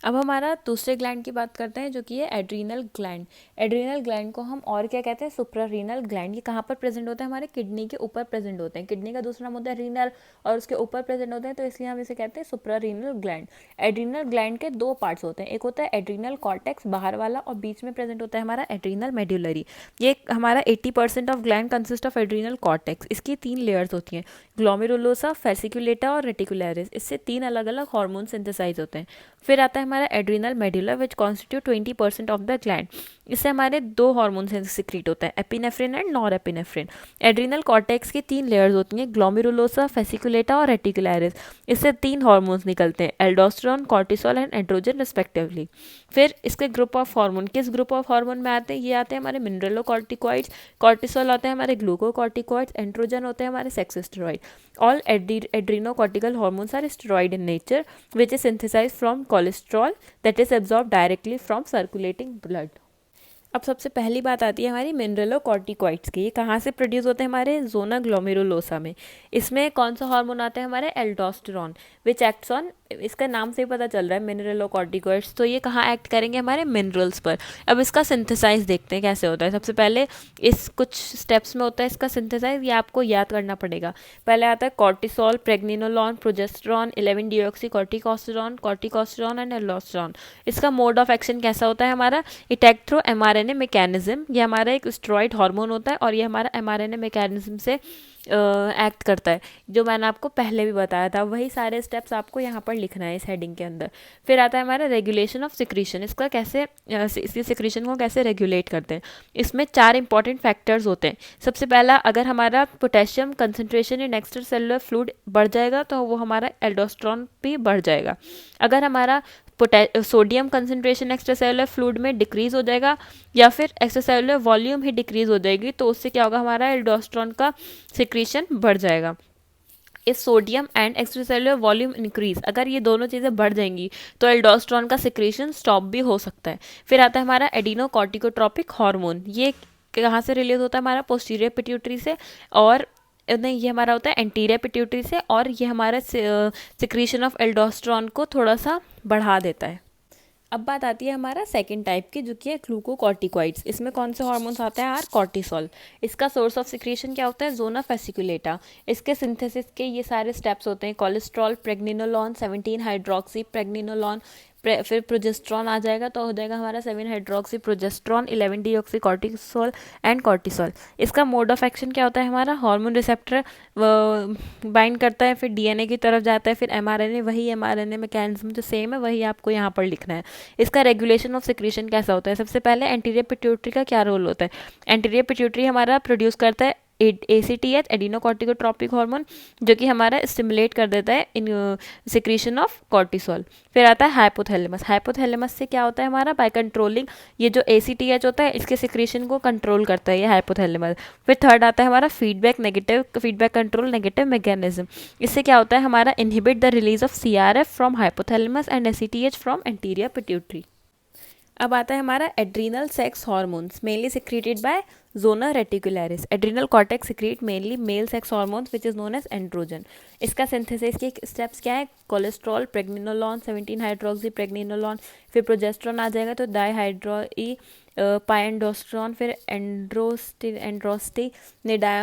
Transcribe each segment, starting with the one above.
अब हमारा दूसरे ग्लैंड की बात करते हैं जो कि है एड्रीनल ग्लैंड। एड्रीनल ग्लैंड को हम और क्या कहते हैं, सुप्रारीनल ग्लैंड। ये कहाँ पर प्रेजेंट होता है, हमारे किडनी के ऊपर प्रेजेंट होते हैं। किडनी का दूसरा नाम होता है रीनल और उसके ऊपर प्रेजेंट होते हैं, तो इसलिए हम इसे कहते हैं सुप्रारीनल ग्लैंड। एड्रीनल ग्लैंड के दो पार्ट्स होते हैं, एक होता है एड्रीनल कॉर्टेक्स बाहर वाला और बीच में प्रेजेंट होता है हमारा एड्रीनल मेड्यूलरी। ये हमारा 80% of gland consist of adrenal cortex. इसकी 3 लेयर्स होती हैं, ग्लोमेरुलोसा, फेसिकुलेटा और रेटिकुलरिस। इससे 3 अलग अलग हार्मोन सिंथेसाइज होते हैं। फिर आता है हमारा adrenal medulla which constitute 20% of the gland. इससे हमारे 2 हार्मोन सिक्रीट होते हैं, epinephrine and nor epinephrine. Adrenal cortex की 3 लेयर्स होती हैं, ग्लोमेरुलोसा, फेसिकुलेटा और रेटिकुलरिस। इससे 3 हार्मोन्स निकलते हैं, aldosterone, cortisol and androgen respectively. फिर इसके ग्रुप ऑफ हार्मोन, किस ग्रुप ऑफ हार्मोन में आते हैं, ये आते हैं हमारे मिनरलोकॉर्टिकॉइड्स, कॉर्टिसोल होते हैं हमारे ग्लूकोकॉर्टिकॉइड्स, एंड्रोजन होते हैं हमारे sex steroid. All adrenocortical hormones are steroid in nature which is synthesized from cholesterol that is absorbed directly from circulating blood. अब सबसे पहली बात आती है हमारी मिनरलोकॉर्टिकॉइड्स की। ये कहाँ से प्रोड्यूस होते हैं, हमारे जोना ग्लोमेरुलोसा में। इसमें कौन सा हार्मोन आता है, हमारे एल्डोस्टेरोन विच एक्ट्स ऑन, इसका नाम से ही पता चल रहा है मिनरलोकॉर्टिकॉइड्स, तो ये कहाँ एक्ट करेंगे, हमारे मिनरल्स पर। अब इसका सिंथेसाइज देखते हैं कैसे होता है। सबसे पहले इस कुछ स्टेप्स में होता है इसका सिंथेसाइज, ये आपको याद करना पड़ेगा। पहले आता है cortisol, pregnenolone, progesterone, eleven deoxy corticosterone and aldosterone. इसका मोड ऑफ एक्शन कैसा होता है हमारा, it act through mRNA mechanism. ये हमारा एक स्टेरॉइड हार्मोन होता है और ये हमारा mRNA मैकेनिज्म से एक्ट करता है, जो मैंने आपको पहले भी बताया था। वही सारे स्टेप्स आपको यहाँ पर लिखना है इस हेडिंग के अंदर। फिर आता है हमारा रेगुलेशन ऑफ सिक्रीशन। इसका कैसे इसकी सिक्रीशन को कैसे रेगुलेट करते हैं। इसमें 4 इंपॉर्टेंट फैक्टर्स होते हैं। सबसे पहला, अगर हमारा पोटेशियम कंसनट्रेशन इन एक्स्ट्रा सेलुलर फ्लूइड बढ़ जाएगा तो वो हमारा एल्डोस्टेरोन भी बढ़ जाएगा। अगर हमारा sodium concentration extra cellular fluid में डिक्रीज हो जाएगा या फिर एक्स्ट्रा सेलुलर वॉल्यूम ही डिक्रीज हो जाएगी, तो उससे क्या होगा, हमारा एल्डोस्टेरोन का सिक्रीशन बढ़ जाएगा। इस sodium and extracellular volume increase, अगर ये दोनों चीज़ें बढ़ जाएंगी तो एल्डोस्टेरोन का सिक्रीशन स्टॉप भी हो सकता है। फिर आता है हमारा एडिनोकॉर्टिकोट्रोपिक हार्मोन। ये कहाँ से रिलीज होता है, हमारा पोस्टीरियर पिट्यूटरी से, और नहीं, ये हमारा होता है एंटीरियर पिट्यूटरी से, और ये हमारा सिक्रीशन ऑफ एल्डोस्टेरोन को थोड़ा सा बढ़ा देता है। अब बात आती है हमारा सेकंड टाइप की, जो कि है ग्लूकोकॉर्टिकॉइड्स। इसमें कौन से हार्मोन्स आते हैं यार, कॉर्टिसोल। इसका सोर्स ऑफ सिक्रीशन क्या होता है, जोना फेसिकुलेटा। इसके सिंथेसिस के ये सारे स्टेप्स होते हैं, कोलेस्ट्रॉल, प्रेग्निनोलॉन, 17 हाइड्रोक्सी प्रेग्निनोलॉन, फिर प्रोजेस्ट्रॉन आ जाएगा तो हो जाएगा हमारा 7 hydroxy progesterone, 11 deoxy cortisol and cortisol. इसका मोड ऑफ एक्शन क्या होता है, हमारा हार्मोन रिसेप्टर बाइंड करता है, फिर डीएनए की तरफ जाता है, फिर एमआरएनए, वही एमआरएनए मैकेनिज्म जो सेम है वही आपको यहाँ पर लिखना है। इसका रेगुलेशन ऑफ सिक्रीशन कैसा होता है, सबसे पहले एंटीरियर पिट्यूटरी का क्या रोल होता है। एंटीरियर पिट्यूटरी हमारा प्रोड्यूस करता है ACTH, एडिनोकॉर्टिकोट्रोपिक हार्मोन, जो कि हमारा स्टिमुलेट कर देता है इन सिक्रीशन ऑफ कॉर्टिसोल। फिर आता है हाइपोथैलेमस। हाइपोथैलेमस से क्या होता है हमारा, बाय कंट्रोलिंग, ये जो ACTH होता है इसके सिक्रीशन को कंट्रोल करता है ये हाइपोथैलेमस। फिर थर्ड आता है हमारा फीडबैक कंट्रोल नेगेटिव मैकेनिज्म। इससे क्या होता है हमारा, inhibit the release of CRF from hypothalamus and ACTH from anterior pituitary. अब आता है हमारा adrenal sex hormones, mainly secreted by zona reticularis. Adrenal cortex secrete mainly male sex hormones which is known as androgen. इसका synthesis के steps क्या है, cholesterol, प्रेग्निनोलॉन, 17 hydroxy प्रेग्निनोलॉन, फिर progesterone आ जाएगा तो डाईहाइड्रोई पाइंडोस्टेरॉन, फिर एंड्रोस्टिनिडायोन,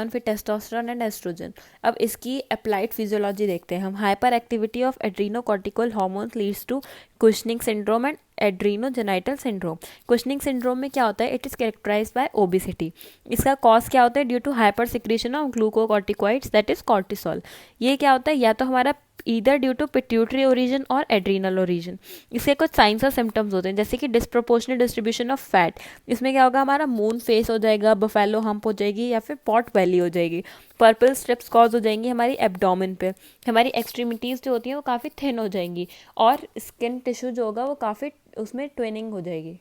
फिर टेस्टोस्टेरॉन एंड एस्ट्रोजन। अब इसकी अप्लाइड फिजियोलॉजी देखते हैं हम। Hyper activity of adrenocortical hormones leads to Cushing syndrome and adrenogenital syndrome. Cushing syndrome में क्या होता है, it is characterized by obesity. इसका कॉज क्या होता है, due to hyper secretion of glucocorticoids that is cortisol. ये क्या होता है, या तो हमारा either due to pituitary origin और एड्रीनल ओरिजिन। इसके कुछ साइंस और सिम्टम्स होते हैं, जैसे कि डिस्प्रोपोर्शनल डिस्ट्रीब्यूशन ऑफ फैट। इसमें क्या होगा, हमारा मून फेस हो जाएगा, बफेलो हम्प हो जाएगी या फिर पॉट बेली हो जाएगी। पर्पल स्ट्रिप्स कॉज हो जाएंगी हमारी एब्डोमेन पे। हमारी एक्सट्रीमिटीज़ जो होती हैं वो काफ़ी थिन हो जाएंगी और स्किन टिश्यू जो होगा वो काफ़ी उसमें ट्विनिंग हो जाएगी।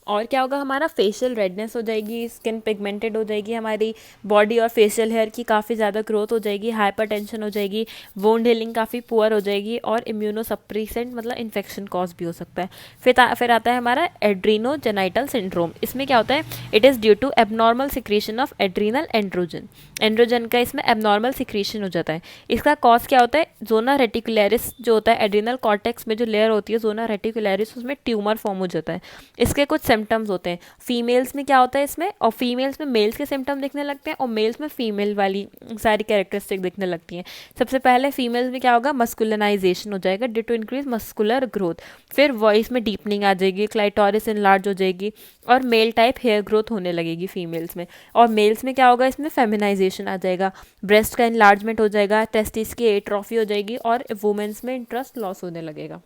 और क्या होगा, हमारा फेशियल रेडनेस हो जाएगी, स्किन पिगमेंटेड हो जाएगी, हमारी बॉडी और फेशियल हेयर की काफ़ी ज़्यादा ग्रोथ हो जाएगी, हाइपरटेंशन हो जाएगी, वोंड हीलिंग काफ़ी पुअर हो जाएगी और इम्यूनोसप्रेसेंट मतलब इन्फेक्शन कॉज भी हो सकता है। फिर आता है हमारा एड्रीनोजेनाइटल सिंड्रोम। इसमें क्या होता है, it is due to abnormal secretion of adrenal androgen. Androgen का इसमें एबनॉर्मल सिक्रीशन हो जाता है। इसका कॉज क्या होता है, जोना रेटिकुलरिस जो होता है एड्रीनल कॉर्टेक्स में जो लेयर होती है जोना रेटिकुलरिस, उसमें ट्यूमर फॉर्म हो जाता है। इसके कुछ सिम्टम्स होते हैं। फीमेल्स में क्या होता है इसमें, और फीमेल्स में मेल्स के सिम्टम दिखने लगते हैं और मेल्स में फीमेल वाली सारी कैरेक्टरिस्टिक दिखने लगती हैं। सबसे पहले फीमेल्स में क्या होगा, मस्कुलनाइजेशन हो जाएगा due to increase muscular growth. फिर वॉइस में डीपनिंग आ जाएगी, क्लाइटोरिस इनलार्ज हो जाएगी और मेल टाइप हेयर ग्रोथ होने लगेगी फीमेल्स में। और मेल्स में क्या होगा, इसमें फेमिनाइजेशन आ जाएगा, ब्रेस्ट का इनलार्जमेंट हो जाएगा, टेस्टिस की एट्रोफी हो जाएगी और वुमेन्स में इंटरेस्ट लॉस होने लगेगा।